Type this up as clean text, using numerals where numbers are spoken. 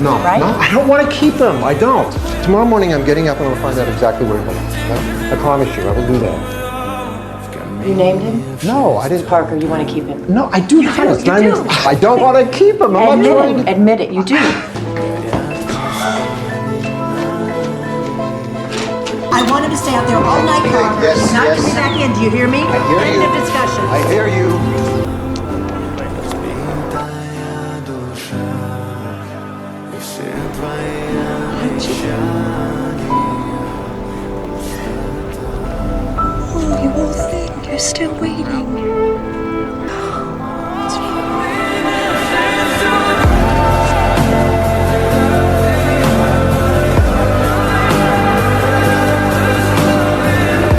No, right? no, I don't want to keep him. I don't. Tomorrow morning I'm getting up and I'm going to find out exactly where he belongs. Okay? I promise you, I will do that. You named him? No, I didn't. Parker, you want to keep him? No, I do not. It's not even- I don't want to keep him. I'm not trying to. Admit it, you do. I want him to stay out there all night, Parker. Yes, He's not yes. coming back in. Do you hear me? I hear End you. of discussion. I hear you. Oh, you won't think you're still waiting.